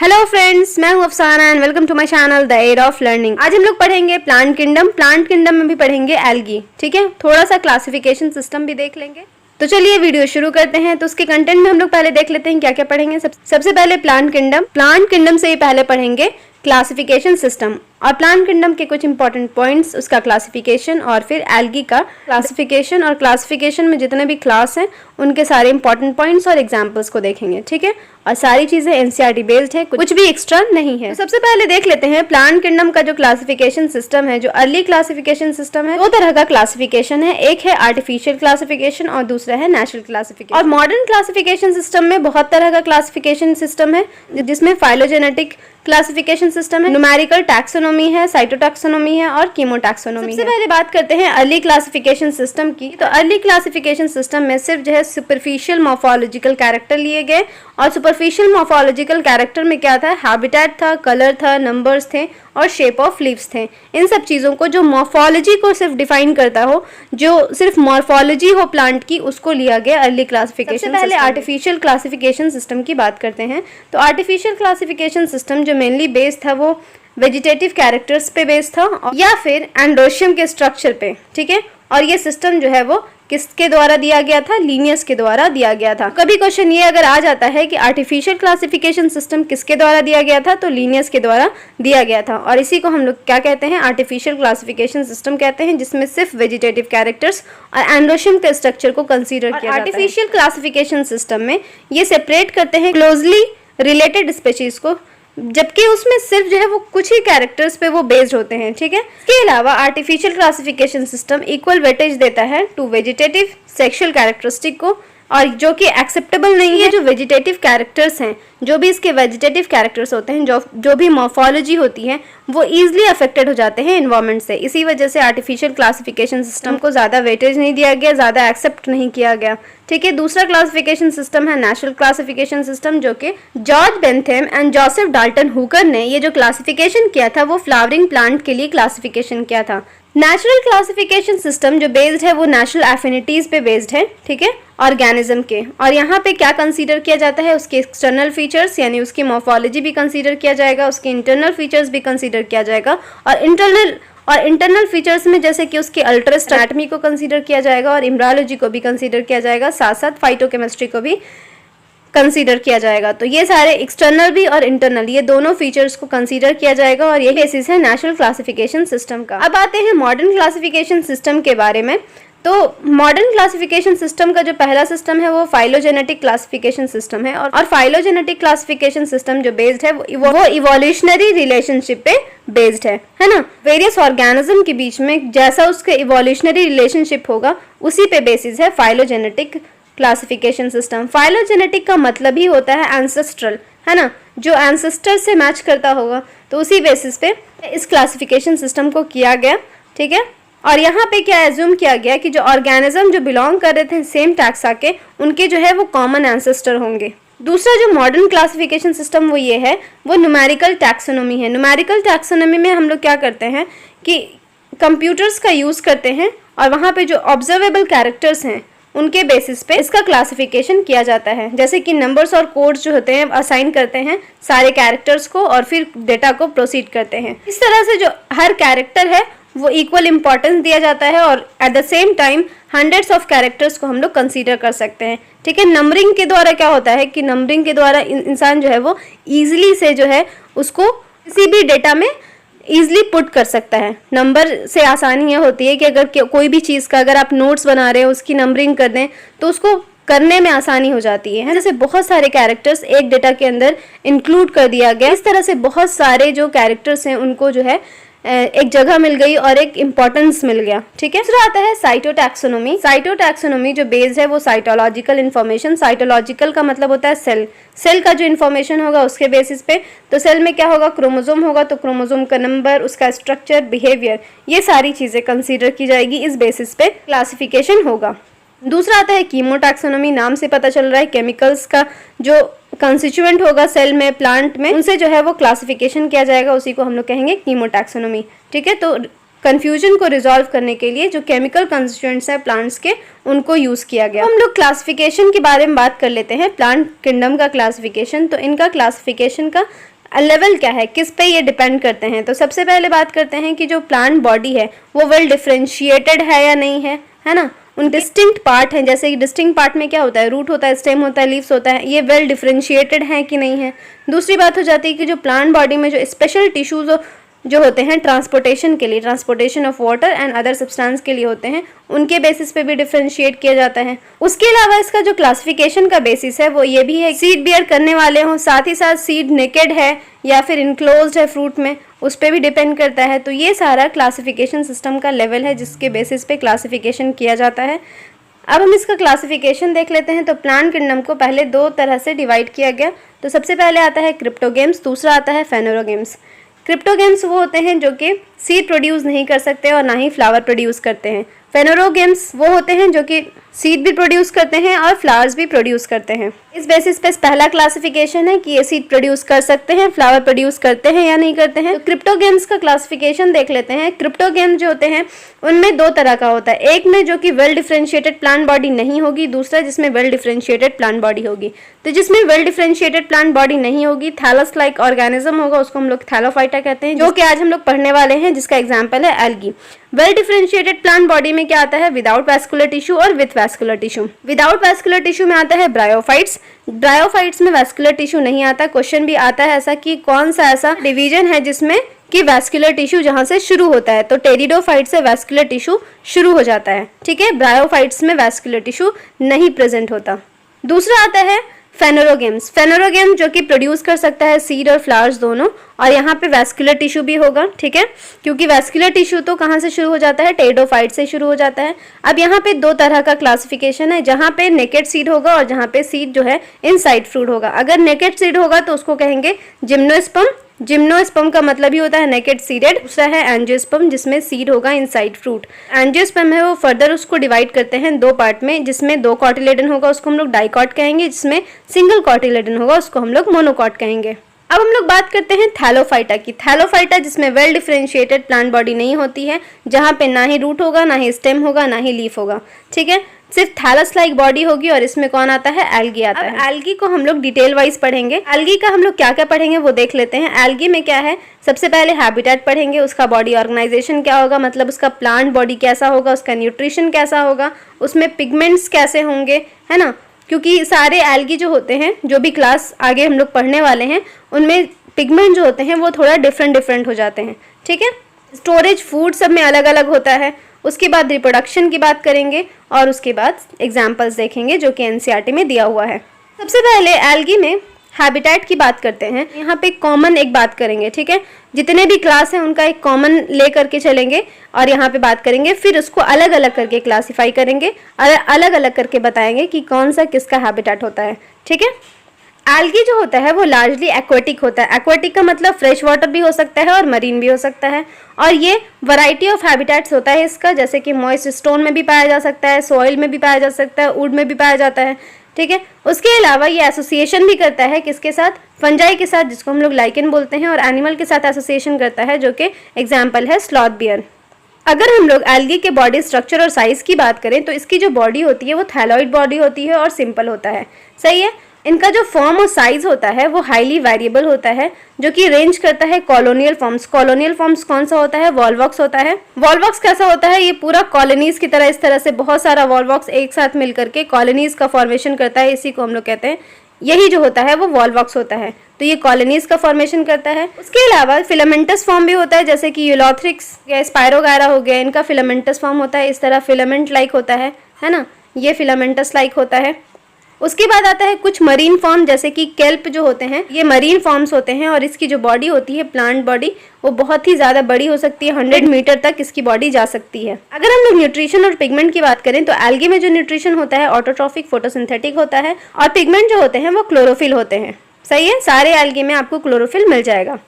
Hello friends, मैं हूं Afsana and welcome to my channel the air of learning. आज हम लोग पढ़ेंगे प्लांट किंगडम में भी पढ़ेंगे एल्गी। ठीक है, थोड़ा सा क्लासिफिकेशन सिस्टम भी देख लेंगे। तो चलिए वीडियो शुरू करते हैं। तो उसके कंटेंट में हम लोग पहले देख लेते हैं क्या क्या पढ़ेंगे। सबसे पहले प्लांट किंगडम से ही पहले पढ़ेंगे क्लासिफिकेशन सिस्टम और प्लांट किंगडम के कुछ इंपॉर्टेंट पॉइंट्स, उसका क्लासिफिकेशन और फिर एल्गी का क्लासिफिकेशन। और क्लासिफिकेशन में जितने भी क्लास हैं उनके सारे इंपॉर्टेंट पॉइंट्स और एग्जांपल्स को देखेंगे। ठीक है, और सारी चीजें एनसीईआरटी बेस्ड है, कुछ भी एक्स्ट्रा नहीं है। तो सबसे पहले देख लेते हैं प्लांट किंगडम का जो क्लासिफिकेशन सिस्टम है, जो अर्ली क्लासिफिकेशन सिस्टम है। दो तरह का क्लासिफिकेशन है, एक है आर्टिफिशियल क्लासिफिकेशन और दूसरा है नेचुरल क्लासिफिकेशन। और मॉडर्न क्लासिफिकेशन सिस्टम में बहुत तरह का क्लासिफिकेशन सिस्टम है, जिसमें फाइलोजेनेटिक क्लासिफिकेशन सिस्टम है, न्यूमेरिकल टैक्सोनॉमी है, साइटोटैक्सोनॉमी है और कीमोटैक्सोनॉमी। सबसे पहले बात करते हैं अर्ली क्लासिफिकेशन सिस्टम की। तो अर्ली क्लासिफिकेशन सिस्टम में सिर्फ जो है सुपरफिशियल मॉर्फोलॉजिकल कैरेक्टर लिए गए। और सुपरफिशियल मॉर्फोलॉजिकल कैरेक्टर में क्या था? हैबिटेट था, कलर था, नंबर्स थे और शेप ऑफ लीव्स थे। इन सब चीज़ों को, जो मॉर्फोलॉजी को सिर्फ डिफाइन करता हो, जो सिर्फ मॉर्फोलॉजी हो प्लांट की, उसको लिया गया अर्ली क्लासिफिकेशन। सबसे पहले आर्टिफिशियल क्लासिफिकेशन सिस्टम की बात करते हैं। तो आर्टिफिशियल क्लासिफिकेशन सिस्टम जो मेनली बेस्ड था वो वेजिटेटिव कैरेक्टर्स पे बेस्ड था या फिर एंडोशियम के स्ट्रक्चर पे। ठीक है, और ये सिस्टम जो है वो किसके द्वारा दिया गया था? लीनियस के द्वारा दिया गया था। कभी क्वेश्चन ये अगर आ जाता है कि आर्टिफिशियल क्लासिफिकेशन सिस्टम किसके द्वारा दिया गया था, तो लीनियस के द्वारा दिया गया था। और इसी को हम लोग क्या कहते हैं? आर्टिफिशियल क्लासिफिकेशन सिस्टम कहते हैं, जिसमें सिर्फ वेजिटेटिव कैरेक्टर्स और एंडोशियम के स्ट्रक्चर को कंसीडर किया जाता है। आर्टिफिशियल क्लासिफिकेशन सिस्टम में ये सेपरेट करते हैं क्लोजली रिलेटेड स्पीशीज को, जबकि उसमें सिर्फ जो है वो कुछ ही कैरेक्टर्स पे वो बेस्ड होते हैं। ठीक है, इसके अलावा artificial classification system equal weightage देता है टू वेजिटेटिव सेक्सुअल कैरेक्टरिस्टिक को, और जो कि एक्सेप्टेबल नहीं है। जो वेजिटेटिव कैरेक्टर्स हैं, जो भी इसके वेजिटेटिव कैरेक्टर्स होते हैं, जो भी मॉर्फोलॉजी होती है, वो ईजिली अफेक्टेड हो जाते हैं इन्वायरमेंट से। इसी वजह से आर्टिफिशियल क्लासिफिकेशन सिस्टम को ज़्यादा वेटेज नहीं दिया गया, ज़्यादा एक्सेप्ट नहीं किया गया। ठीक है, दूसरा क्लासिफिकेशन सिस्टम है नेचुरल क्लासिफिकेशन सिस्टम, जो कि George Bentham and Joseph Dalton Hooker ने ये जो क्लासिफिकेशन किया था वो फ्लावरिंग प्लांट के लिए क्लासिफिकेशन किया था। नेचुरल क्लासिफिकेशन सिस्टम जो बेस्ड है वो नेचुरल एफिनिटीज पे बेस्ड है। ठीक है, ऑर्गेनिज्म के। और यहाँ पे क्या कंसीडर किया जाता है? उसके एक्सटर्नल फीचर्स यानी उसकी मॉर्फोलॉजी भी कंसीडर किया जाएगा, उसके इंटरनल फीचर्स भी कंसीडर किया जाएगा। और इंटरनल फीचर्स में जैसे कि उसकी अल्ट्रेस्ट एनाटॉमी को कंसीडर किया जाएगा और एम्ब्रियोलॉजी को भी कंसीडर किया जाएगा, साथ साथ फाइटोकेमिस्ट्री को भी कंसीडर किया जाएगा। तो ये सारे एक्सटर्नल भी और इंटरनल, ये दोनों फीचर्स को कंसीडर किया जाएगा और ये बेसिस है नेचुरल क्लासिफिकेशन सिस्टम का। अब आते हैं मॉडर्न क्लासिफिकेशन सिस्टम के बारे में। तो मॉडर्न क्लासिफिकेशन सिस्टम का जो पहला सिस्टम है वो फाइलोजेनेटिक क्लासिफिकेशन सिस्टम है। और फाइलोजेनेटिक क्लासिफिकेशन सिस्टम जो बेस्ड है वो इवोल्यूशनरी रिलेशनशिप पे बेस्ड है ना। वेरियस ऑर्गेनिज्म के बीच में जैसा उसके इवोल्यूशनरी रिलेशनशिप होगा उसी पे बेसिस है फाइलोजेनेटिक क्लासिफिकेशन सिस्टम। फाइलोजेनेटिक का मतलब ही होता है एंसेस्ट्रल, है ना, जो एंसेस्टर से मैच करता होगा। तो उसी बेसिस पे इस क्लासिफिकेशन सिस्टम को किया गया। ठीक है, और यहाँ पे क्या एज्यूम किया गया कि जो ऑर्गेनिज्म जो बिलोंग कर रहे थे सेम टैक्सा के, उनके जो है वो कॉमन एंसेस्टर होंगे। दूसरा जो मॉडर्न क्लासिफिकेशन सिस्टम वो ये है, वो न्यूमेरिकल टैक्सोनॉमी है। न्यूमेरिकल टैक्सोनॉमी में हम लोग क्या करते हैं कि कंप्यूटर्स का यूज़ करते हैं और वहाँ पे जो ऑब्जर्वेबल कैरेक्टर्स हैं उनके बेसिस पे इसका क्लासिफिकेशन किया जाता है। जैसे कि नंबर्स और कोड्स जो होते हैं असाइन करते हैं सारे कैरेक्टर्स को और फिर डेटा को प्रोसीड करते हैं। इस तरह से जो हर कैरेक्टर है वो इक्वल इंपॉर्टेंस दिया जाता है और at the same time hundreds of characters को हम लोग कंसीडर कर सकते हैं। ठीक है, नंबरिंग के द्वारा क्या होता है कि नंबरिंग के द्वारा इंसान जो है वो ईजिली से जो है उसको किसी भी डेटा में ईजिली पुट कर सकता है। नंबर से आसानी ये होती है कि अगर कोई भी चीज़ का अगर आप नोट्स बना रहे हो उसकी नंबरिंग कर दें तो उसको करने में आसानी हो जाती है। जैसे बहुत सारे कैरेक्टर्स एक डेटा के अंदर इंक्लूड कर दिया गया, इस तरह से बहुत सारे जो कैरेक्टर्स हैं उनको जो है एक जगह मिल गई और एक इम्पोर्टेंस मिल गया। ठीक है, दूसरा आता है साइटोटैक्सोनॉमी। साइटोटैक्सोनॉमी जो बेस्ड है वो साइटोलॉजिकल इन्फॉर्मेशन। साइटोलॉजिकल का मतलब होता है सेल का जो इन्फॉर्मेशन होगा उसके बेसिस पे। तो सेल में क्या होगा? क्रोमोसोम होगा, तो क्रोमोसोम का नंबर, उसका स्ट्रक्चर, बिहेवियर, ये सारी चीज़ें कंसीडर की जाएगी। इस बेसिस पे क्लासिफिकेशन होगा। दूसरा आता है कीमोटैक्सोनॉमी। नाम से पता चल रहा है केमिकल्स का जो कंस्टिट्यूएंट होगा सेल में, प्लांट में, उनसे जो है वो क्लासिफिकेशन किया जाएगा, उसी को हम लोग कहेंगे कीमोटैक्सोनॉमी। ठीक है, तो कंफ्यूजन को रिजॉल्व करने के लिए जो केमिकल कंस्टिट्यूएंट्स हैं प्लांट्स के, उनको यूज़ किया गया। हम लोग क्लासिफिकेशन के बारे में बात कर लेते हैं। प्लांट किंगडम का क्लासिफिकेशन, तो इनका क्लासिफिकेशन का लेवल क्या है, किस पे ये डिपेंड करते हैं। तो सबसे पहले बात करते हैं कि जो प्लांट बॉडी है वो वेल डिफरेंशिएटेड है या नहीं है ना। उन डिस्टिंक्ट पार्ट हैं, जैसे कि डिस्टिंक्ट पार्ट में क्या होता है, रूट होता है, स्टेम होता है, लीव्स होता है, ये वेल डिफरेंशिएटेड है कि नहीं है। दूसरी बात हो जाती है कि जो प्लांट बॉडी में जो स्पेशल टिश्यूज जो होते हैं ट्रांसपोर्टेशन के लिए, transportation of water and other substance के लिए होते हैं, उनके बेसिस पे भी डिफरेंशिएट किया जाता है। उसके अलावा इसका जो क्लासिफिकेशन का बेसिस है वो ये भी है, सीड बियर करने वाले हों, साथ ही साथ सीड नेकेड है या फिर इनक्लोज्ड है फ्रूट में, उस पर भी डिपेंड करता है। तो ये सारा क्लासिफिकेशन सिस्टम का लेवल है जिसके बेसिस पे क्लासिफिकेशन किया जाता है। अब हम इसका क्लासिफिकेशन देख लेते हैं। तो प्लांट किंगडम को पहले दो तरह से डिवाइड किया गया। तो सबसे पहले आता है क्रिप्टोगेम्स, दूसरा आता है फेनोरोगेम्स। क्रिप्टोगेम्स वो होते हैं जो कि सीड प्रोड्यूस नहीं कर सकते और ना ही फ्लावर प्रोड्यूस करते हैं। फेनोरोगेम्स वो होते हैं जो कि सीड भी प्रोड्यूस करते हैं और फ्लावर्स भी प्रोड्यूस करते हैं। इस बेसिस पे पहला क्लासिफिकेशन है कि ये सीड प्रोड्यूस कर सकते हैं, फ्लावर प्रोड्यूस करते हैं या नहीं करते हैं। तो क्रिप्टोगेम्स का क्लासिफिकेशन देख लेते हैं। क्रिप्टोगेम्स जो होते हैं उनमें दो तरह का होता है, एक में जो कि वेल डिफरेंशिएटेड प्लांट बॉडी नहीं होगी, दूसरा जिसमें वेल डिफरेंशिएटेड प्लांट बॉडी होगी। तो जिसमें वेल डिफरेंशिएटेड प्लांट बॉडी नहीं होगी, थैलस लाइक ऑर्गेनिज्म होगा, उसको हम लोग थैलोफाइटा कहते हैं, जो कि आज हम लोग पढ़ने वाले हैं, जिसका एग्जाम्पल है algae. Well differentiated plant body में क्या आता है, विदाउट वैस्कुलर टिश्यू और with vascular tissue. Without vascular tissue में आता है ब्रायोफाइट्स। ब्रायोफाइट्स में वैस्कुलर टिश्यू नहीं आता। क्वेश्चन भी आता है ऐसा कि कौन सा ऐसा डिवीजन है जिसमें कि वैस्कुलर टिश्यू जहां से शुरू होता है। तो टेरिडोफाइट से वैस्कुलर टिश्यू शुरू हो जाता है, ठीक है। ब्रायोफाइट्स में वैस्कुलर टिश्यू नहीं प्रेजेंट होता। दूसरा आता है फेनोरोगेम्स। फेनोरोगेम जो कि प्रोड्यूस कर सकता है सीड और फ्लावर्स दोनों, और यहाँ पे वैस्कुलर टिश्यू भी होगा, ठीक है, क्योंकि वैस्कुलर टिश्यू तो कहाँ से शुरू हो जाता है, टेरिडोफाइट से शुरू हो जाता है। अब यहाँ पे दो तरह का क्लासिफिकेशन है, जहाँ पे नेकेड सीड होगा और जहाँ पे सीड जो है इनसाइड फ्रूट होगा। अगर नेकेड सीड होगा तो उसको कहेंगे जिम्नोस्पर्म। जिम्नोस्पर्म का मतलब ही होता है नेकेड सीडेड। दूसरा है एंजियोस्पर्म, जिसमें सीड होगा इनसाइड फ्रूट। एंजियोस्पर्म है वो फर्दर उसको डिवाइड करते हैं दो पार्ट में, जिसमें दो कॉटिलेडन होगा उसको हम लोग डाइकॉट कहेंगे, जिसमें सिंगल कॉटिलेडन होगा उसको हम लोग मोनोकॉट कहेंगे। अब हम लोग बात करते हैं थैलोफाइटा की। थैलोफाइटा जिसमें वेल डिफरेंशिएटेड प्लांट बॉडी नहीं होती है, जहाँ पे ना ही रूट होगा, ना ही स्टेम होगा, ना ही लीफ होगा, ठीक है, सिर्फ थैलस लाइक बॉडी होगी। और इसमें कौन आता है, एल्गी आता है। एल्गी को हम लोग डिटेल वाइज पढ़ेंगे। एल्गी का हम लोग क्या क्या पढ़ेंगे वो देख लेते हैं। एल्गी में क्या है, सबसे पहले हैबिटेट पढ़ेंगे, उसका बॉडी ऑर्गेनाइजेशन क्या होगा, मतलब उसका प्लांट बॉडी कैसा होगा, उसका न्यूट्रिशन कैसा होगा, उसमें पिगमेंट्स कैसे होंगे, है ना, क्योंकि सारे एल्गी जो होते हैं, जो भी क्लास आगे हम लोग पढ़ने वाले हैं, उनमें पिगमेंट जो होते हैं वो थोड़ा डिफरेंट हो जाते हैं, ठीक है। स्टोरेज फूड सब में अलग अलग होता है। उसके बाद रिप्रोडक्शन की बात करेंगे और उसके बाद एग्जाम्पल्स देखेंगे जो कि एनसीईआरटी में दिया हुआ है। सबसे पहले एल्गी में हैबिटेट की बात करते हैं। यहाँ पे कॉमन एक बात करेंगे, ठीक है, जितने भी क्लास हैं उनका एक कॉमन ले करके चलेंगे और यहाँ पे बात करेंगे, फिर उसको अलग अलग करके क्लासीफाई करेंगे और अलग अलग करके बताएंगे कि कौन सा किसका हैबिटेट होता है, ठीक है। एल्गी जो होता है वो लार्जली एक्वेटिक होता है। एक्वेटिक का मतलब फ्रेश वाटर भी हो सकता है और मरीन भी हो सकता है, और ये वैरायटी ऑफ हैबिटेट्स होता है इसका, जैसे कि मॉइस्ट स्टोन में भी पाया जा सकता है, सॉइल में भी पाया जा सकता है, वुड में भी पाया जाता है, ठीक है। उसके अलावा ये एसोसिएशन भी करता है किसके साथ, फंजाई के साथ, जिसको हम लोग लाइकेन बोलते हैं, और एनिमल के साथ एसोसिएशन करता है, जो कि एग्जाम्पल है स्लॉथ बियर। अगर हम लोग एल्गी के बॉडी स्ट्रक्चर और साइज की बात करें तो इसकी जो बॉडी होती है वो थैलॉइड बॉडी होती है और सिंपल होता है, सही है। इनका जो फॉर्म और साइज होता है वो हाईली वेरिएबल होता है, जो कि रेंज करता है कॉलोनियल फॉर्म्स। कॉलोनियल फॉर्म्स कौन सा होता है, वॉल्वॉक्स होता है। वॉल्वॉक्स कैसा होता है, ये पूरा कॉलोनीज की तरह, इस तरह से बहुत सारा वॉल्वॉक्स एक साथ मिलकर के कॉलोनीज का फॉर्मेशन करता है, इसी को हम लोग कहते हैं, यही जो होता है वो वॉल्वॉक्स होता है। तो ये कॉलोनीज का फॉर्मेशन करता है। उसके अलावा फिलामेंटस फॉर्म भी होता है, जैसे कि यूलोथ्रिक्स या स्पायरोगायरा हो गया, इनका फिलामेंटस फॉर्म होता है, इस तरह फिलामेंट लाइक होता है ना, ये फिलामेंटस लाइक होता है। उसके बाद आता है कुछ मरीन फॉर्म, जैसे कि केल्प जो होते हैं, ये मरीन फॉर्म्स होते हैं, और इसकी जो बॉडी होती है प्लांट बॉडी, वो बहुत ही ज़्यादा बड़ी हो सकती है, 100 मीटर तक इसकी बॉडी जा सकती है। अगर हम लोग न्यूट्रिशन और पिगमेंट की बात करें तो एल्गी में जो न्यूट्रिशन होता है ऑटोट्रॉफिक फोटोसिंथेटिक होता है, और पिगमेंट जो होते हैं वो क्लोरोफिल होते हैं, सही है। सारे एल्गी में आपको क्लोरोफिल मिल जाएगा।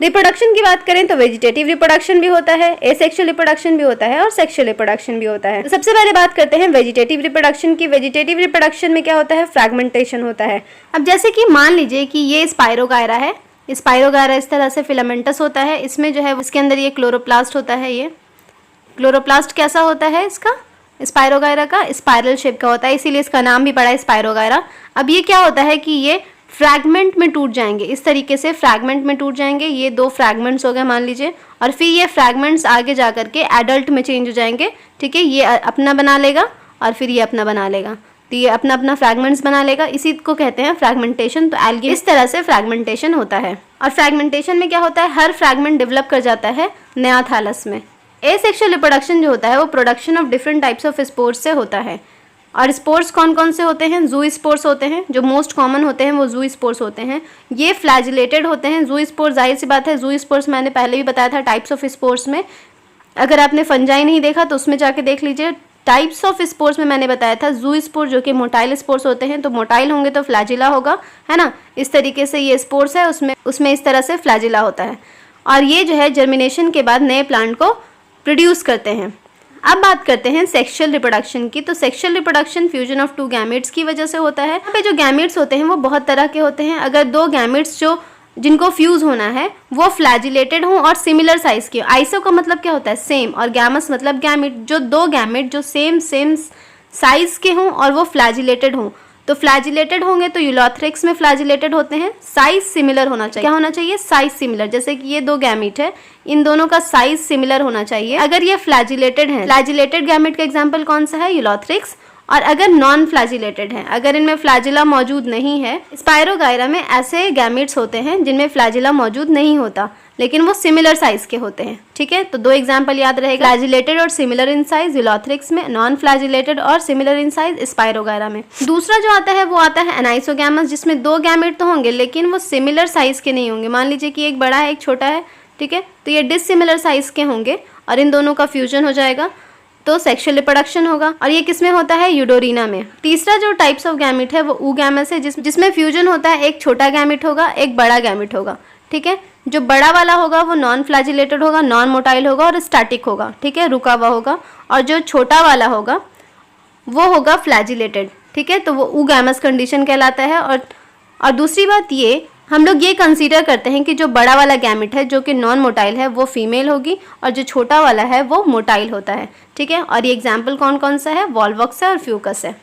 रिप्रोडक्शन की बात करें तो वेजिटेटिव रिप्रोडक्शन भी होता है, एसेक्सुअल रिप्रोडक्शन भी होता है और सेक्सुअल रिप्रोडक्शन भी होता है। तो सबसे पहले बात करते हैं वेजिटेटिव रिप्रोडक्शन की। वेजिटेटिव रिप्रोडक्शन में क्या होता है, फ्रैगमेंटेशन होता है। अब जैसे कि मान लीजिए कि ये स्पायरोगायरा है, स्पायरोगायरा इस तरह से फिलामेंटस होता है, इसमें जो है इसके अंदर ये क्लोरोप्लास्ट होता है। ये क्लोरोप्लास्ट कैसा होता है इसका, स्पायरोगायरा का स्पाइरल शेप का होता है, इसीलिए इसका नाम भी पड़ा है स्पायरोगायरा। अब ये क्या होता है कि ये फ्रैगमेंट में टूट जाएंगे, इस तरीके से फ्रैगमेंट में टूट जाएंगे। ये 2 फ्रैगमेंट्स हो गए मान लीजिए, और फिर ये फ्रैगमेंट्स आगे जा करके एडल्ट में चेंज हो जाएंगे, ठीक है। ये अपना बना लेगा और फिर ये अपना बना लेगा, तो ये अपना अपना फ्रैगमेंट्स बना लेगा, इसी को कहते हैं फ्रैगमेंटेशन। तो एल्गी इस तरह से फ्रैगमेंटेशन होता है। और फ्रैगमेंटेशन में क्या होता है, हर फ्रैगमेंट डेवलप कर जाता है नया थैलस में। एसेक्सुअल रिप्रोडक्शन जो होता है वो production of different types of spores से होता है। और स्पोर्स कौन कौन से होते हैं, जू स्पोर्स होते हैं, जो मोस्ट कॉमन होते हैं वो जू स्पोर्स होते हैं। ये फ्लैजिलेटेड होते हैं। जू स्पोर्स, जाहिर सी बात है, जू स्पोर्स मैंने पहले भी बताया था टाइप्स ऑफ स्पोर्स में। अगर आपने फंजाई नहीं देखा तो उसमें जाके देख लीजिए। टाइप्स ऑफ स्पोर्स में मैंने बताया था जू स्पोर्स जो कि मोटाइल स्पोर्स होते हैं, तो मोटाइल होंगे तो फ्लैजिला होगा, है ना। इस तरीके से ये स्पोर्स है, उसमें इस तरह से फ्लैजिला होता है। और ये जो है जर्मिनेशन के बाद नए प्लांट को प्रोड्यूस करते हैं। अब बात करते हैं सेक्सुअल रिप्रोडक्शन की। तो sexual reproduction fusion of 2 gametes की वजह से होता है। यहाँ पे जो गैमेट्स होते हैं वो बहुत तरह के होते हैं। अगर 2 गैमेट्स जिनको फ्यूज होना है वो फ्लैजिलेटेड हों और सिमिलर साइज के, आइसो का मतलब क्या होता है, सेम, और गैमस मतलब गैमेट, जो 2 गैमेट जो सेम साइज के हों और वो फ्लैजिलेटेड हों। तो फ्लैजिलेटेड होंगे तो यूलोथ्रिक्स में फ्लैजिलेटेड होते हैं। साइज सिमिलर होना चाहिए। क्या होना चाहिए, साइज सिमिलर। जैसे कि ये 2 गैमेट है, इन दोनों का साइज सिमिलर होना चाहिए अगर ये फ्लैजिलेटेड है। फ्लैजिलेटेड गैमेट का एग्जांपल कौन सा है, यूलोथ्रिक्स। और अगर नॉन फ्लैजिलेटेड है, अगर इनमें फ्लैजिला मौजूद नहीं है, स्पायरोगायरा में ऐसे गैमेट्स होते हैं जिनमें फ्लैजिला मौजूद नहीं होता लेकिन वो सिमिलर साइज के होते हैं, ठीक है। तो 2 एग्जांपल याद रहेगा, फ्लैजिलेटेड और सिमिलर इन साइज यूलोथ्रिक्स में, नॉन फ्लैजिलेटेड और सिमिलर इन साइज स्पायरोगायरा में। दूसरा जो आता है वो आता है एनाइसोगैमस, जिसमें 2 गैमेट तो होंगे लेकिन वो सिमिलर साइज के नहीं होंगे। मान लीजिए कि एक बड़ा है एक छोटा है, ठीक है, तो ये डिसिमिलर साइज के होंगे और इन दोनों का फ्यूजन हो जाएगा तो सेक्सुअल रिप्रोडक्शन होगा। और ये किसमें होता है, यूडोरिना में। तीसरा जो टाइप्स ऑफ गैमेट है वो ऊगैमस है, जिसमें फ्यूजन होता है, एक छोटा गैमेट होगा एक बड़ा गैमेट होगा, ठीक है। जो बड़ा वाला होगा वो नॉन फ्लैजिलेटेड होगा, नॉन मोटाइल होगा और स्टैटिक होगा, ठीक है, रुका हुआ होगा। और जो छोटा वाला होगा वो होगा फ्लैजिलेटेड, ठीक है, तो वो ऊगैमस कंडीशन कहलाता है। और दूसरी बात ये, हम लोग ये कंसीडर करते हैं कि जो बड़ा वाला गैमेट है जो कि नॉन मोटाइल है वो फीमेल होगी और जो छोटा वाला है वो मोटाइल होता है, ठीक है। और ये एग्जाम्पल कौन कौन सा है, वॉल्वॉक्स है और फ्यूकस है।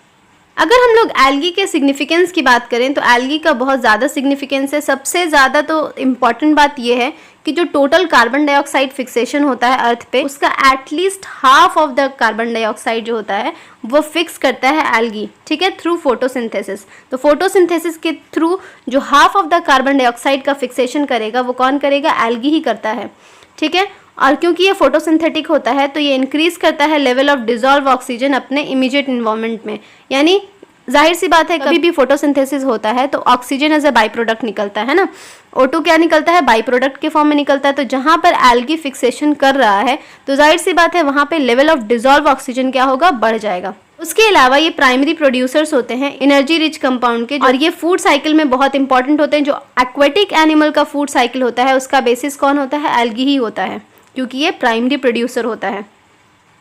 अगर हम लोग एल्गी के सिग्निफिकेंस की बात करें तो एल्गी का बहुत ज़्यादा सिग्निफिकेंस है। सबसे ज़्यादा तो इम्पॉर्टेंट बात यह है कि जो टोटल कार्बन डाइऑक्साइड फिक्सेशन होता है अर्थ पे, उसका at least half of the carbon dioxide जो होता है वो फिक्स करता है एल्गी, ठीक है, थ्रू फोटोसिंथेसिस। तो फोटोसिंथेसिस के थ्रू जो half of the carbon dioxide का फिक्सेशन करेगा वो कौन करेगा, एल्गी ही करता है, ठीक है। और क्योंकि ये फोटोसिंथेटिक होता है तो ये इंक्रीज करता है लेवल ऑफ डिजॉल्व ऑक्सीजन अपने इमीडिएट इन्वायरमेंट में। यानी जाहिर सी बात है कभी भी फोटोसिंथेसिस होता है तो oxygen as a by product निकलता है ना, O2 क्या निकलता है, बाई प्रोडक्ट के फॉर्म में निकलता है। तो जहाँ पर एल्गी फिक्सेशन कर रहा है तो जाहिर सी बात है वहाँ पे लेवल ऑफ डिजॉल्व ऑक्सीजन क्या होगा, बढ़ जाएगा। उसके अलावा ये प्राइमरी प्रोड्यूसर्स होते हैं एनर्जी रिच कंपाउंड के, और ये फूड साइकिल में बहुत इंपॉर्टेंट होते हैं। जो एक्वेटिक एनिमल का फूड साइकिल होता है उसका बेसिस कौन होता है, एल्गी ही होता है, क्योंकि ये प्राइमरी प्रोड्यूसर होता है।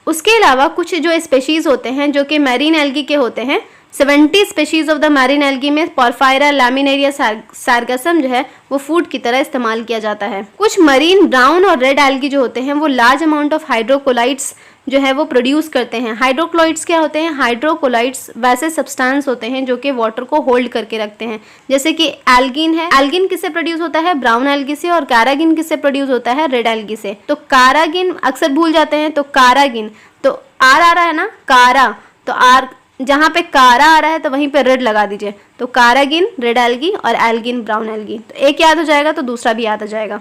उसके अलावा कुछ जो स्पेशीज होते हैं जो कि मैरीन एल्गी के होते हैं, 70 species of the marine algae में पोरफायरा, लैमिनेरिया, सार्गासम जो है वो फूड की तरह इस्तेमाल किया जाता है। कुछ मरीन ब्राउन और रेड एल्गी जो होते हैं वो लार्ज अमाउंट ऑफ हाइड्रोकोलाइड्स जो है वो प्रोड्यूस करते हैं। हाइड्रोक्लोइड्स क्या होते हैं, हाइड्रोकोलाइड्स वैसे सब्सटेंस होते हैं जो कि वाटर को होल्ड करके रखते हैं। जैसे कि एल्गिन है, एल्गिन किससे प्रोड्यूस होता है, ब्राउन एल्गी से, और कारागिन किससे प्रोड्यूस होता है, रेड एल्गी से। तो कारागिन अक्सर भूल जाते हैं, तो कारागिन, तो आर आ रहा है ना, कारा, तो आर जहाँ पे कारा आ रहा है तो वहीं पे रेड लगा दीजिए, तो कारागिन रेड एल्गी और एल्गिन ब्राउन एल्गी। तो एक याद हो जाएगा तो दूसरा भी याद हो जाएगा।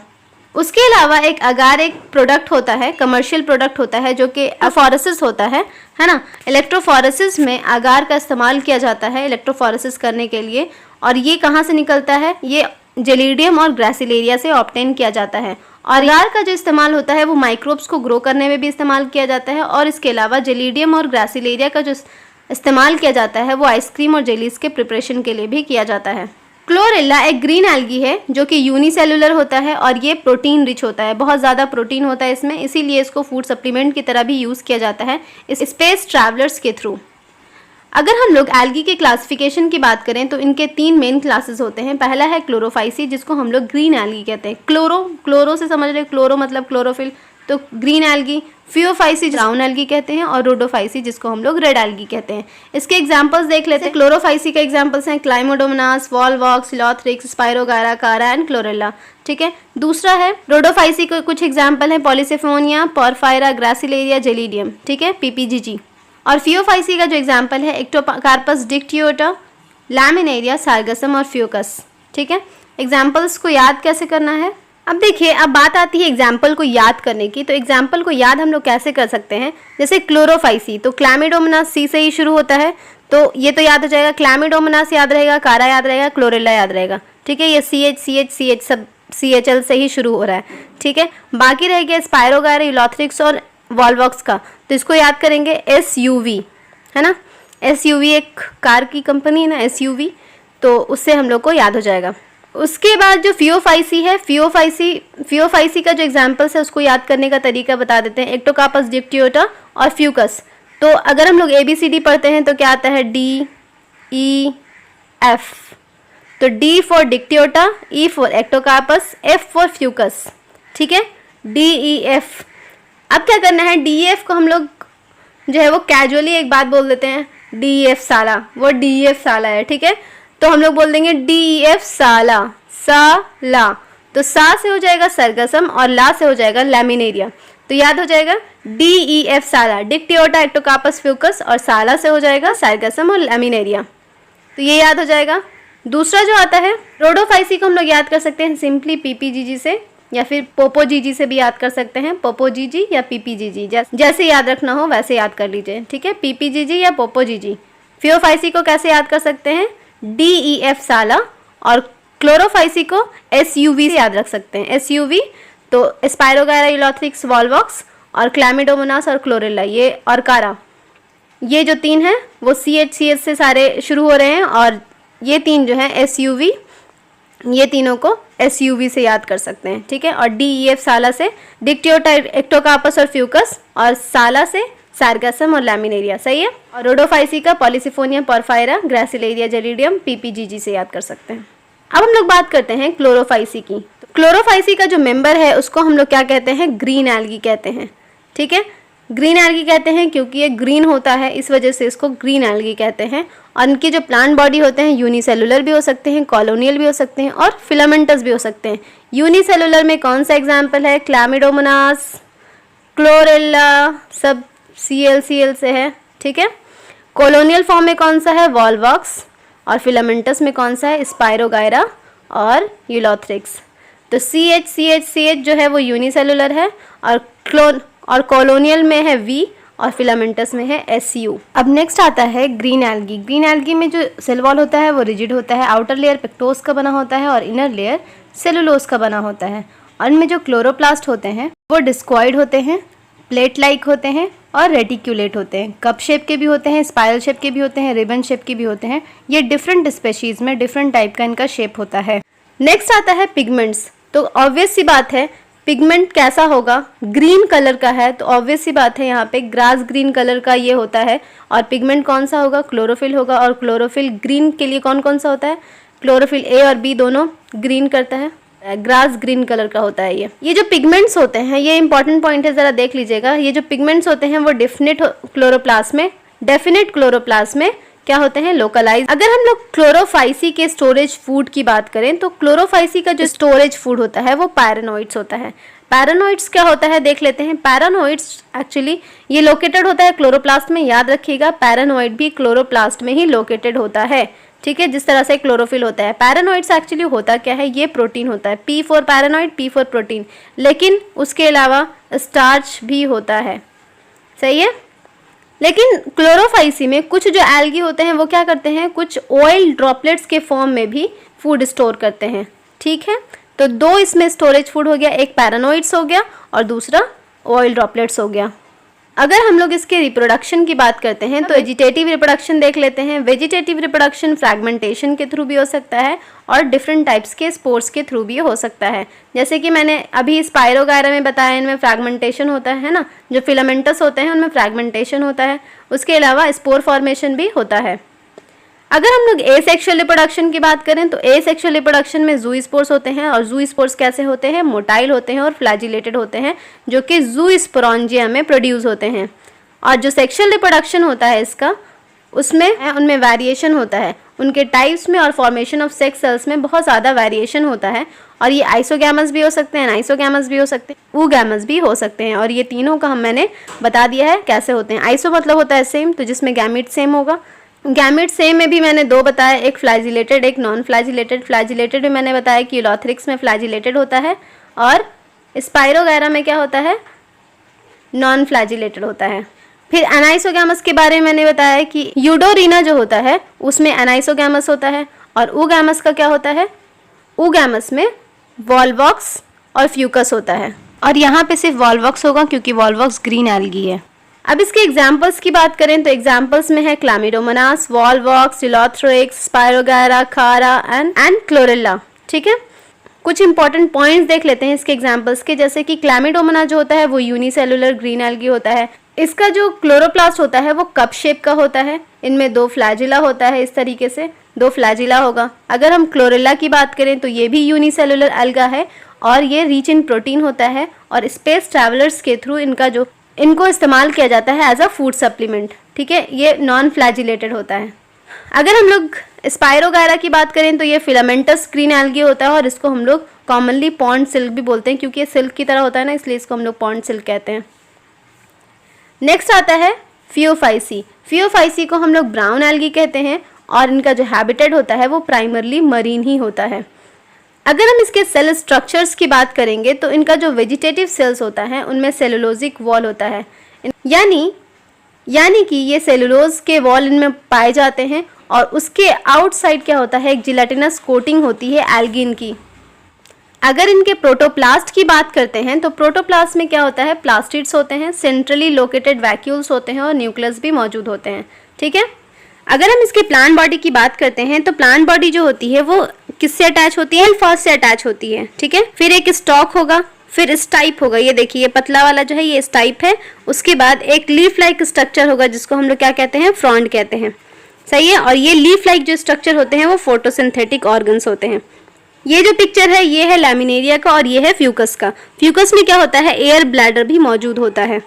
उसके अलावा एक अगार एक प्रोडक्ट होता है, कमर्शियल प्रोडक्ट होता है जो कि इलेक्ट्रोफोरेसिस होता है ना। इलेक्ट्रोफोरेसिस में अगार का इस्तेमाल किया जाता है इलेक्ट्रोफोरेसिस करने के लिए। और ये कहाँ से निकलता है, ये जेलिडियम और ग्रासिलेरिया से ऑब्टेन किया जाता है। और अगार का जो इस्तेमाल होता है वो माइक्रोब्स को ग्रो करने में भी इस्तेमाल किया जाता है। और इसके अलावा जेलिडियम और ग्रासिलेरिया का जो इस्तेमाल किया जाता है वो आइसक्रीम और जेलीज के प्रिपरेशन के लिए भी किया जाता है। क्लोरेला एक ग्रीन एल्गी है जो कि यूनिसेलुलर होता है और ये प्रोटीन रिच होता है, बहुत ज़्यादा प्रोटीन होता है इसमें, इसीलिए इसको फूड सप्लीमेंट की तरह भी यूज़ किया जाता है इस स्पेस ट्रैवलर्स के थ्रू। अगर हम लोग एल्गी के क्लासिफिकेशन की बात करें तो इनके 3 मेन क्लासेस होते हैं। पहला है क्लोरोफाइसी, जिसको हम लोग ग्रीन एल्गी कहते हैं। क्लोरो से समझ रहे, क्लोरो मतलब क्लोरोफिल, तो green algae, Phaeophyceae brown algae कहते हैं, और रोडोफाइसी जिसको हम लोग रेड एल्गी कहते हैं। इसके एग्जांपल्स देख लेते हैं। क्लोरोफाइसी का एग्जांपल्स हैं क्लाइमोडोमोनास, वॉलवॉक्स, यूलोथ्रिक्स, स्पाइरोगारा, कारा एंड क्लोरेला। ठीक है। दूसरा है रोडोफाइसी के कुछ एग्जाम्पल हैं पॉलीसिफोनिया, पोरफायरा, ग्रासिलेरिया, जेलिडियम। ठीक है, पीपीजीजी। और फियोफाइसी का जो एग्जाम्पल है एक्टोकार्पस डिक्टियोटा, लैमिनेरिया, सार्गसम और फ्यूकस। ठीक है। एग्जाम्पल्स को याद कैसे करना है? अब देखिए, अब बात आती है एग्जाम्पल को याद करने की। तो एग्जाम्पल को याद हम लोग कैसे कर सकते हैं? जैसे क्लोरोफाइसी, तो क्लैमिडोमोनास सी से ही शुरू होता है, तो ये तो याद हो जाएगा। क्लैमिडोमोनास याद रहेगा, कारा याद रहेगा, क्लोरेला याद रहेगा। ठीक है, ये CH सब CHL से ही शुरू हो रहा है। ठीक है। बाकी रह गया स्पाइरोगारा, यूलोथ्रिक्स और वॉलवॉक्स का, तो इसको याद करेंगे SUV, है ना। SUV एक कार की कंपनी है ना, SUV, तो उससे हम लोग को याद हो जाएगा। उसके बाद जो फियोफाइसी है, फियोफाइसी का जो एग्जाम्पल्स है उसको याद करने का तरीका बता देते हैं। एक्टोकार्पस डिक्टियोटा और फ्यूकस। तो अगर हम लोग ABCD पढ़ते हैं तो क्या आता है? DEF। तो D for Dictyota, E for Ectocarpus, F for Fucus. ठीक है, DEF। अब क्या करना है? DEF को हम लोग जो है वो कैजुअली एक बात बोल देते हैं, DEF साला, वो DEF साला है। ठीक है, तो हम लोग बोल देंगे DEF साला, साला। तो सा से हो जाएगा सरगसम और ला से हो जाएगा लैमिनेरिया। तो याद हो जाएगा DEF साला, डिक्टियोटा, एक्टोकार्पस, फ्यूकस, और साला से हो जाएगा सरगसम और लैमिनेरिया। तो ये याद हो जाएगा। दूसरा जो आता है रोडोफाइसी को हम लोग याद कर सकते हैं सिंपली PPGG से, या फिर पोपोजीजी से भी याद कर सकते हैं। पोपोजीजी या PPGG, जैसे याद रखना हो वैसे याद कर लीजिए। ठीक है, PPGG या पोपोजीजी। फियोफाइसी को कैसे याद कर सकते हैं? DEF साला। और क्लोरोफाइसी को SUV से याद रख सकते हैं, SUV। तो स्पाइरोगारा, यूलोथ्रिक्स, वॉलवॉक्स और क्लैमिडोमोनास और क्लोरेला, ये और कारा, ये जो तीन हैं वो CH से सारे शुरू हो रहे हैं, और ये तीन जो है SUV, ये तीनों को SUV से याद कर सकते हैं। ठीक है। और DEF साला से डिक्टियोटा, एक्टोकार्पस और फ्यूकस, और साला से सार्गसम और लैमिनेरिया। सही है। और रोडोफाइसी का पॉलीसिफोनिया, पोरफायरा, ग्रासिलेरिया, जेलिडियम, PPGG से याद कर सकते हैं। अब हम लोग बात करते हैं क्लोरोफाइसी की। तो क्लोरोफाइसी का जो मेंबर है उसको हम लोग क्या कहते हैं? ग्रीन एल्गी कहते हैं। ठीक है, ग्रीन एल्गी कहते हैं क्योंकि ये ग्रीन होता है, इस वजह से इसको ग्रीन एल्गी कहते हैं। और इनके जो प्लांट बॉडी होते हैं यूनिसेलुलर भी हो सकते हैं, कॉलोनियल भी हो सकते हैं, और फिलामेंटस भी हो सकते हैं। यूनिसेलुलर में कौन सा एग्जाम्पल है? क्लैमिडोमोनास, क्लोरेला, सब CL से है। ठीक है। कॉलोनियल फॉर्म में कौन सा है? वॉलवॉक्स। और फिलामेंटस में कौन सा है? स्पाइरोगायरा और यूलोथ्रिक्स। तो CH जो है वो यूनिसेलुलर है, और कॉलोनियल में है V, और फिलामेंटस में है SU। अब नेक्स्ट आता है ग्रीन एल्गी। ग्रीन एल्गी में जो सेल वॉल होता है वो रिजिड होता है, आउटर लेयर पेक्टोस का बना होता है और इनर लेयर सेलुलोज का बना होता है। और इनमें जो क्लोरोप्लास्ट होते हैं वो डिस्कॉइड होते हैं, प्लेट लाइक होते हैं और रेटिक्यूलेट होते हैं। कप शेप के भी होते हैं, स्पाइरल शेप के भी होते हैं, रिबन शेप के भी होते हैं। ये डिफरेंट स्पेशीज में डिफरेंट टाइप का इनका शेप होता है। नेक्स्ट आता है पिगमेंट्स। तो ऑब्वियस सी बात है पिगमेंट कैसा होगा? ग्रीन कलर का है, तो ऑब्वियस सी बात है यहाँ पे ग्रास ग्रीन कलर का ये होता है। और पिगमेंट कौन सा होगा? क्लोरोफिल होगा। और क्लोरोफिल ग्रीन के लिए कौन कौन सा होता है? क्लोरोफिल A और B दोनों ग्रीन करता है, ग्रास ग्रीन कलर का होता है ये जो पिगमेंट्स होते हैं, ये इंपॉर्टेंट पॉइंट है, ज़रा देख लीजिएगा। ये जो पिगमेंट्स होते हैं वो डेफिनेट क्लोरोप्लास्ट में क्या होते हैं? लोकलाइज। अगर हम लोग क्लोरोफाइसी के स्टोरेज फूड की बात करें तो क्लोरोफाइसी का जो स्टोरेज फूड होता है वो पैरानोइड्स होता है। पैरानोइड्स क्या होता है देख लेते हैं। पैरानोइड्स एक्चुअली ये लोकेटेड होता है क्लोरोप्लास्ट में, याद रखिएगा पैरानोइड भी क्लोरोप्लास्ट में ही लोकेटेड होता है। ठीक है, जिस तरह से क्लोरोफिल होता है। पैरानोइड्स एक्चुअली होता क्या है? ये प्रोटीन होता है, P for paranoid, P for protein, लेकिन उसके अलावा स्टार्च भी होता है। सही है। लेकिन क्लोरोफाइसी में कुछ जो एल्गी होते हैं वो क्या करते हैं? कुछ ऑयल ड्रॉपलेट्स के फॉर्म में भी फूड स्टोर करते हैं। ठीक है, तो दो इसमें स्टोरेज फूड हो गया, एक पैरानोइड्स हो गया और दूसरा ऑयल ड्रॉपलेट्स हो गया। अगर हम लोग इसके रिप्रोडक्शन की बात करते हैं तो वेजिटेटिव रिप्रोडक्शन देख लेते हैं। वेजिटेटिव रिप्रोडक्शन फ्रैगमेंटेशन के थ्रू भी हो सकता है और डिफरेंट टाइप्स के स्पोर्स के थ्रू भी हो सकता है। जैसे कि मैंने अभी स्पाइरोगायरा में बताया, इनमें फ्रैगमेंटेशन होता है ना, जो फिलामेंटस होते हैं उनमें फ्रैगमेंटेशन होता है। उसके अलावा स्पोर फॉर्मेशन भी होता है। अगर हम लोग एसेक्सुअल रिप्रोडक्शन की बात करें तो एसेक्सुअल रिप्रोडक्शन में ज़ूस्पोर्स होते हैं, और ज़ूस्पोर्स कैसे होते हैं, मोटाइल होते हैं और फ्लैजिलेटेड होते हैं, जो कि ज़ूस्पोरेंजिया में प्रोड्यूस होते हैं। और जो सेक्सुअल रिप्रोडक्शन होता है इसका, उसमें उनमें वेरिएशन होता है, उनके टाइप्स में और फॉर्मेशन ऑफ सेक्स सेल्स में बहुत ज़्यादा वेरिएशन होता है। और ये आइसोगैमस भी हो सकते हैं, आइसोगैमस भी हो सकते हैं, ऊगैमस भी हो सकते हैं। और ये तीनों का मैंने बता दिया है कैसे होते हैं। आइसो मतलब होता है सेम, तो जिसमें गैमीट सेम होगा। गैमीट सेम में भी मैंने दो बताया, एक फ्लैजिलेटेड एक नॉन फ्लैजिलेटेड। फ्लैजिलेटेड में मैंने बताया कि यूलोथ्रिक्स में फ्लैजिलेटेड होता है, और स्पाइरोगैरा में क्या होता है, नॉन फ्लैजिलेटेड होता है। फिर एनाइसोगैमस के बारे में मैंने बताया कि यूडोरिना जो होता है उसमें एनाइसोगैमस होता है, और ऊगैमस का क्या होता है, ऊगैमस में वॉल्वॉक्स और फ्यूकस होता है। और यहाँ पे सिर्फ वॉल्वॉक्स होगा क्योंकि वॉल्वॉक्स ग्रीन एल्गी है। अब इसके एग्जाम्पल्स की बात करें तो एग्जाम्पल्स में है क्लामिडोमोनास, वॉल्वॉक्स, यूलोथ्रिक्स, स्पाइरोगैरा, खारा एंड क्लोरेला। ठीक है, कुछ इंपॉर्टेंट पॉइंट्स देख लेते हैं इसके एग्जाम्पल्स के, जैसे कि क्लामिडोमोना जो होता है वो यूनिसेलुलर ग्रीन एल्गी होता है। इसका जो क्लोरोप्लास्ट होता है वो कप शेप का होता है, इनमें 2 फ्लैजिला होता है, इस तरीके से 2 फ्लैजिला होगा। अगर हम क्लोरेला की बात करें तो ये भी यूनिसेलुलर एल्गा है, और ये रिच इन प्रोटीन होता है, और स्पेस ट्रैवलर्स के थ्रू इनको इस्तेमाल किया जाता है एज अ फूड सप्लीमेंट। ठीक है, ये नॉन फ्लैजिलेटेड होता है। अगर हम लोग स्पाइरोगैरा की बात करें तो ये फिलामेंटस ग्रीन एल्गी होता है, और इसको हम लोग कॉमनली पॉन्ड सिल्क भी बोलते हैं, क्योंकि ये सिल्क की तरह होता है ना, इसलिए इसको हम लोग पॉन्ड सिल्क कहते हैं। नेक्स्ट आता है फियोफाइसी। फियोफाइसी को हम लोग ब्राउन एल्गी कहते हैं, और इनका जो हैबिटेट होता है वो प्राइमरली मरीन ही होता है। अगर हम इसके सेल स्ट्रक्चर्स की बात करेंगे तो इनका जो वेजिटेटिव सेल्स होता है उनमें सेलुलोजिक वॉल होता है, यानी कि ये सेलुलोज के वॉल इनमें पाए जाते हैं, और उसके आउटसाइड क्या होता है, एक जिलेटिनस कोटिंग होती है एल्गिन की। अगर इनके प्रोटोप्लास्ट की बात करते हैं तो प्रोटोप्लास्ट में क्या होता है, प्लास्टिड्स होते हैं, सेंट्रली लोकेटेड वैक्यूल्स होते हैं, और न्यूक्लियस भी मौजूद होते हैं। ठीक है, अगर हम इसके प्लांट बॉडी की बात करते हैं तो प्लांट बॉडी जो होती है वो किससे अटैच होती है, फर्स्ट से अटैच होती है। ठीक है, फिर एक स्टॉक होगा, फिर स्टाइप होगा, ये देखिए ये पतला वाला जो है ये स्टाइप है। उसके बाद एक लीफ लाइक स्ट्रक्चर होगा जिसको हम लोग क्या कहते हैं, फ्रॉन्ड कहते हैं। सही है, और ये लीफ लाइक जो स्ट्रक्चर होते हैं वो फोटोसिंथेटिक ऑर्गन्स होते हैं। ये जो पिक्चर है ये है लैमिनेरिया का, और ये है फ्यूकस का। फ्यूकस में क्या होता है, एयर ब्लैडर भी मौजूद होता है।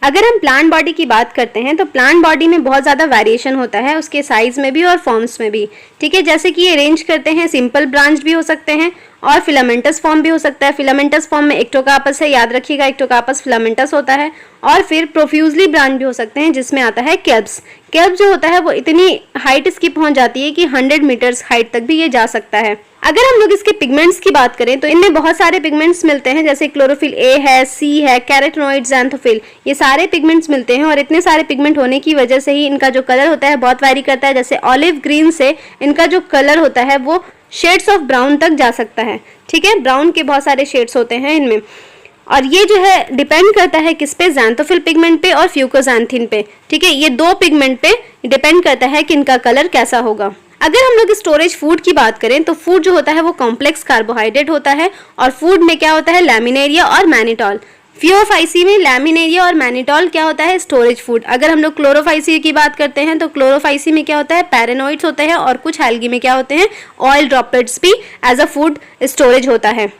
अगर हम प्लांट बॉडी की बात करते हैं तो प्लांट बॉडी में बहुत ज़्यादा वेरिएशन होता है, उसके साइज में भी और फॉर्म्स में भी। ठीक है, जैसे कि ये रेंज करते हैं, सिंपल ब्रांच भी हो सकते हैं और फिलामेंटस फॉर्म भी हो सकता है। फिलामेंटस फॉर्म में एक्टोकार्पस है, याद रखिएगा एक्टोकार्पस फिलामेंटस होता है। और फिर प्रोफ्यूजली ब्रांच भी हो सकते हैं जिसमें आता है केल्प्स। केल्प जो होता है वो इतनी हाइट इसकी पहुंच जाती है कि 100 मीटर्स हाइट तक भी ये जा सकता है। अगर हम लोग इसके पिगमेंट्स की बात करें तो इनमें बहुत सारे पिगमेंट्स मिलते हैं, जैसे क्लोरोफिल ए है, सी है, कैरोटीनॉइड, ज़ैंथोफिल, ये सारे पिगमेंट्स मिलते हैं। और इतने सारे पिगमेंट होने की वजह से ही इनका जो कलर होता है बहुत वैरी करता है। जैसे ऑलिव ग्रीन से इनका जो कलर होता है वो शेड्स ऑफ ब्राउन तक जा सकता है। ठीक है, ब्राउन के बहुत सारे शेड्स होते हैं इनमें, और ये जो है डिपेंड करता है किस पे, ज़ैंथोफिल पिगमेंट पे और फ्यूकोज़ैंथिन पे। ठीक है, ये 2 पिगमेंट पे डिपेंड करता है कि इनका कलर कैसा होगा। अगर हम लोग स्टोरेज फूड की बात करें तो फूड जो होता है वो कॉम्प्लेक्स कार्बोहाइड्रेट होता है, और फूड में क्या होता है, लैमिनेरिया और मैनिटॉल। फियोफाइसी में लैमिनेरिया और मैनिटॉल क्या होता है, स्टोरेज फूड। अगर हम लोग क्लोरोफाइसी की बात करते हैं तो क्लोरोफाइसी में क्या होता है, पैरानोइड्स होते हैं, और कुछ एल्गी में क्या होते हैं, ऑयल ड्रॉपलेट्स भी एज अ फूड स्टोरेज होता है।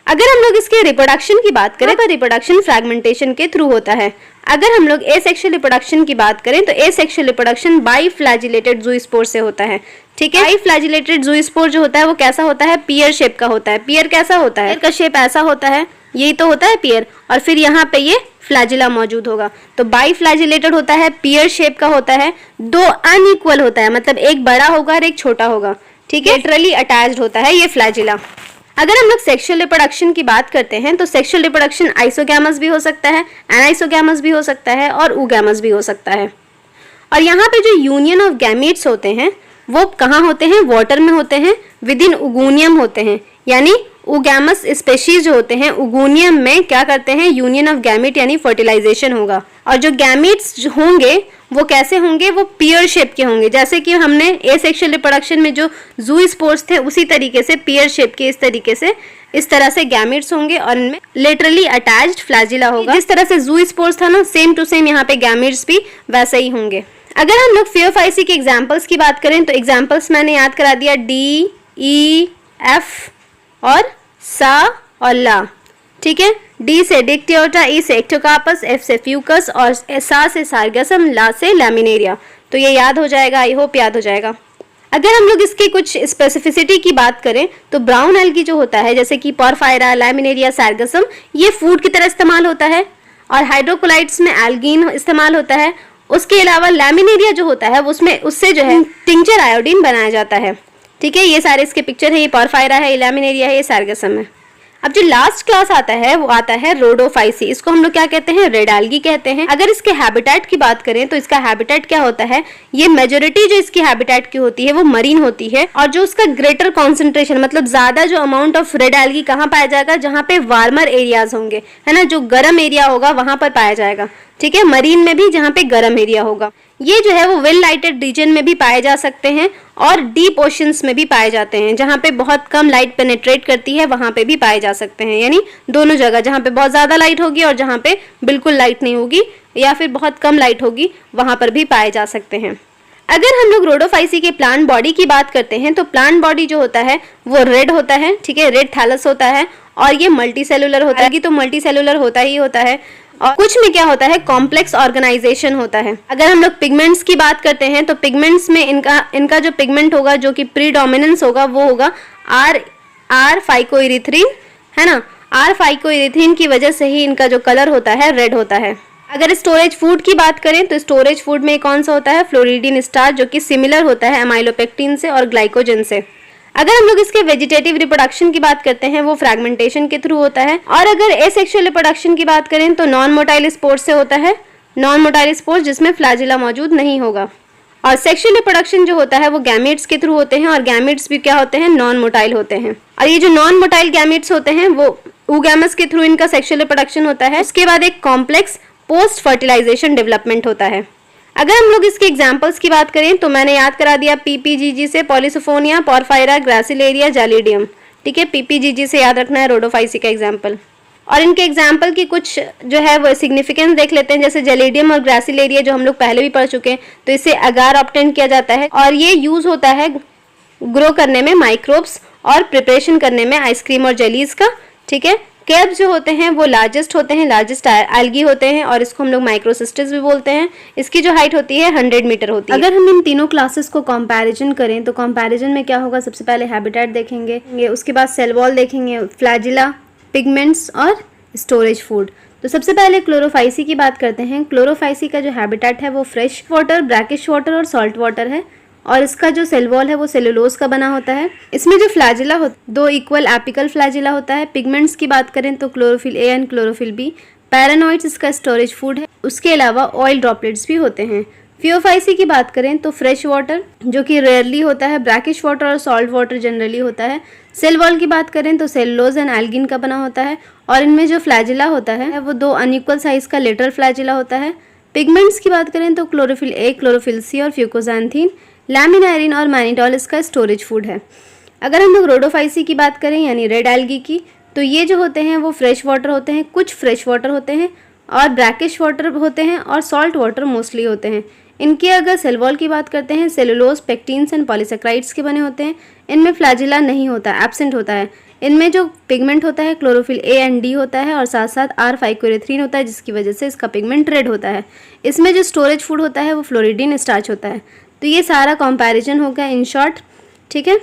अगर हम लोग इसके रिप्रोडक्शन की बात करें तो रिप्रोडक्शन फ्रैगमेंटेशन के थ्रू होता है। अगर हम लोग एसेक्सुअल रिप्रोडक्शन की बात करें तो एसेक्सुअल रिप्रोडक्शन बाइफ्लैजिलेटेड ज़ूस्पोर से होता है। ठीक है, बाइफ्लैजिलेटेड ज़ूस्पोर जो होता है वो कैसा होता है, पियर शेप का होता है। पियर कैसा होता है, पियर का शेप ऐसा होता है, यही तो होता है पियर, और फिर यहाँ पे ये फ्लैजिला मौजूद होगा। तो बाइफ्लैजिलेटेड होता है, पियर शेप का होता है, 2 अनइक्वल होता है, मतलब एक बड़ा होगा और एक छोटा होगा। ठीक है, लेटरली अटैच्ड होता है ये फ्लैजिला। अगर हम लोग सेक्सुअल रिप्रोडक्शन की बात करते हैं तो सेक्सुअल रिप्रोडक्शन आइसोगैमस भी हो सकता है, एनाइसोगैमस भी हो सकता है, और ऊगैमस भी हो सकता है। और यहाँ पे जो यूनियन ऑफ गैमीट्स होते हैं वो कहाँ होते हैं, वाटर में होते हैं, विद इन उगोनियम होते हैं। यानी उगैमस स्पेशीज जो होते हैं उगोनियम में क्या करते हैं, यूनियन ऑफ गैमीट यानी फर्टिलाइजेशन होगा। और जो गैमीट्स होंगे वो कैसे होंगे, वो पियर शेप के होंगे। जैसे कि हमने एसेक्सुअल रिप्रोडक्शन में जो ज़ूस्पोर्स थे उसी तरीके से पियर शेप के इस तरह से गैमीट्स होंगे, और इनमें लेटरली अटैच्ड फ्लैजिला होगा। जिस तरह से ज़ूस्पोर्स था ना, सेम टू सेम यहाँ पे गैमीट्स भी वैसे ही होंगे। अगर हम लोग FeOFIC के एग्जाम्पल्स की बात करें तो एग्जाम्पल्स मैंने याद करा दिया, डी, ई, एफ और सा और ला। ठीक है, डी से डिक्टियोटा, ई से एक्टोकार्पस, एफ से फ्यूकस और सा से सार्गसम, ला से लैमिनेरिया। तो ये याद हो जाएगा, आई होप याद हो जाएगा। अगर हम लोग इसकी कुछ स्पेसिफिसिटी की बात करें तो ब्राउन एल्गी जो होता है जैसे कि पोरफायरा, लैमिनेरिया, सार्गसम, ये फूड की तरह इस्तेमाल होता है और हाइड्रोकोलाइट्स में एल्गीन इस्तेमाल होता है। उसके अलावा लैमिनेरिया जो होता है उसमें उससे जो है टिंचर आयोडीन बनाया जाता है। ठीक है, ये सारे इसके पिक्चर है, ये पोरफायरा है, ये लैमिनेरिया है, ये सार्गसम है। अब जो लास्ट क्लास आता है वो आता है रोडोफाइसी। इसको हम लोग क्या कहते हैं, रेड एल्गी कहते हैं। अगर इसके हैबिटेट की बात करें तो इसका हैबिटेट क्या होता है, ये मेजोरिटी जो इसकी हैबिटेट की होती है वो मरीन होती है और जो उसका ग्रेटर कॉन्सेंट्रेशन मतलब ज्यादा जो अमाउंट ऑफ रेड एल्गी कहाँ पाया जाएगा, जहाँ पे वार्मर एरियाज होंगे, है ना, जो गर्म एरिया होगा वहां पर पाया जाएगा। ठीक है, मरीन में भी जहाँ पे गर्म एरिया होगा। ये जो है वो वेल लाइटेड रीजन में भी पाए जा सकते हैं और डीप ओशंस में भी पाए जाते हैं, जहाँ पे बहुत कम लाइट पेनिट्रेट करती है वहां पे भी पाए जा सकते हैं। यानी दोनों जगह, जहाँ पे बहुत ज्यादा लाइट होगी और जहाँ पे बिल्कुल लाइट नहीं होगी या फिर बहुत कम लाइट होगी वहां पर भी पाए जा सकते हैं। अगर हम लोग रोडोफाइसी के प्लांट बॉडी की बात करते हैं तो प्लांट बॉडी जो होता है वो रेड होता है। ठीक है, रेड थैलस होता है और ये मल्टी सेलुलर होता है। तो मल्टी सेलुलर होता ही होता है और कुछ में क्या होता है, कॉम्प्लेक्स ऑर्गेनाइजेशन होता है। अगर हम लोग पिगमेंट्स की बात करते हैं तो पिगमेंट्स में इनका जो पिगमेंट होगा जो कि प्रीडोमिनेंस होगा वो होगा आर फाइकोइरिथ्रिन, है ना। आर फाइकोइरिथ्रिन की वजह से ही इनका जो कलर होता है रेड होता है। अगर स्टोरेज फूड की बात करें तो स्टोरेज फूड में कौन सा होता है, फ्लोरिडीन स्टार्च, जो कि सिमिलर होता है एमाइलोपेक्टिन से और ग्लाइकोजन से। अगर हम लोग इसके वेजिटेटिव रिप्रोडक्शन की बात करते हैं वो फ्रैगमेंटेशन के थ्रू होता है। और अगर एसेक्सुअल रिप्रोडक्शन की बात करें तो नॉन मोटाइल स्पोर्स से होता है, नॉन मोटाइल स्पोर्स जिसमें फ्लैजिला मौजूद नहीं होगा। और सेक्सुअल रिप्रोडक्शन जो होता है वो गैमेट्स के थ्रू होते हैं और गैमेट्स भी क्या होते हैं, नॉन मोटाइल होते हैं। और ये जो नॉन मोटाइल गैमेट्स होते हैं वो oogamous के थ्रू इनका सेक्सुअल रिप्रोडक्शन होता है। उसके बाद एक कॉम्प्लेक्स पोस्ट फर्टिलाइजेशन डेवलपमेंट होता है। अगर हम लोग इसके एग्जाम्पल्स की बात करें तो मैंने याद करा दिया पीपीजीजी से पॉलीसोफोनिया, पोरफायरा, ग्रासिलेरिया, जालिडियम। ठीक है, पीपीजीजी से याद रखना है रोडोफाइसी का एग्जाम्पल। और इनके एग्जाम्पल की कुछ जो है वो सिग्निफिकेंस देख लेते हैं। जैसे जैलिडियम और ग्रासिलेरिया जो हम लोग पहले भी पढ़ चुके हैं, तो इससे अगार ऑब्टेन किया जाता है और ये यूज होता है ग्रो करने में माइक्रोब्स और प्रिपरेशन करने में आइसक्रीम और जेलीज का। ठीक है, केल्ब्स जो होते हैं वो लार्जेस्ट होते हैं, लार्जेस्ट एल्गी होते हैं और इसको हम लोग माइक्रोसिस्टिस भी बोलते हैं। इसकी जो हाइट होती है 100 मीटर होती है। अगर हम इन तीनों क्लासेस को कंपैरिजन करें तो कंपैरिजन में क्या होगा, सबसे पहले हैबिटेट देखेंगे, उसके बाद सेल वॉल देखेंगे, फ्लैजिला, पिगमेंट्स और स्टोरेज फूड। तो सबसे पहले क्लोरोफाइसी की बात करते हैं। क्लोरोफाइसी का जो हैबिटेट है वो फ्रेश वाटर, ब्रैकिश वाटर और सॉल्ट वाटर है और इसका जो सेल वॉल है वो सेलुलोज का बना होता है। इसमें जो फ्लैजिला दो इक्वल एपिकल फ्लैजिला होता है। पिगमेंट्स की बात करें तो chlorophyll A and chlorophyll B. पैरानोइड्स इसका स्टोरेज फूड है। उसके अलावा ऑयल ड्रॉपलेट्स भी होते हैं। FeOFIC की बात करें तो फ्रेश वाटर जो कि रेयरली होता है, ब्रैकिश वाटर और सॉल्ट वाटर जनरली होता है। सेल वॉल की बात करें तो सेलुलोज एंड एल्गिन का बना होता है और इनमें जो फ्लैजिला होता है वो दो अनइक्वल साइज का लेटरल फ्लैजिला होता है। पिगमेंट्स की बात करें तो क्लोरोफिल ए, क्लोरोफिल सी और फ्यूकोजैंथीन, लैमिनारिन और मैनिटॉल इसका स्टोरेज फूड है। अगर हम लोग रोडोफाइसी की बात करें यानी रेड एल्गी की, तो ये जो होते हैं वो फ्रेश वाटर होते हैं, कुछ फ्रेश वाटर होते हैं और ब्रैकिश वाटर होते हैं और सॉल्ट वाटर मोस्टली होते हैं। इनके अगर सेल वॉल की बात करते हैं, सेलुलोज, पेक्टिन्स एंड पॉलीसेक्राइड्स के बने होते हैं। इनमें फ्लैजिला नहीं होता, एब्सेंट होता है। इनमें जो पिगमेंट होता है क्लोरोफिल ए एंड डी होता है और साथ साथ आर फाइकोइरिथ्रिन होता है, जिसकी वजह से इसका पिगमेंट रेड होता है। इसमें जो स्टोरेज फूड होता है वो फ्लोरिडीन स्टार्च होता है। तो ये सारा कंपैरिजन हो गया इन शॉर्ट। ठीक है,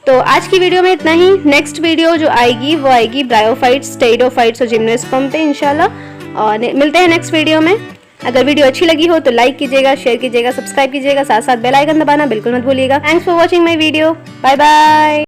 तो आज की वीडियो में इतना ही। नेक्स्ट वीडियो जो आएगी वो आएगी ब्रायोफाइट्स, स्टेरोफाइट्स और जिम्नोस्पर्म पे इंशाल्लाह। और मिलते हैं नेक्स्ट वीडियो में। अगर वीडियो अच्छी लगी हो तो लाइक कीजिएगा, शेयर कीजिएगा, सब्सक्राइब कीजिएगा, साथ साथ बेल आइकन दबाना बिल्कुल मत भूलिएगा। Thanks for watching my video. Bye bye.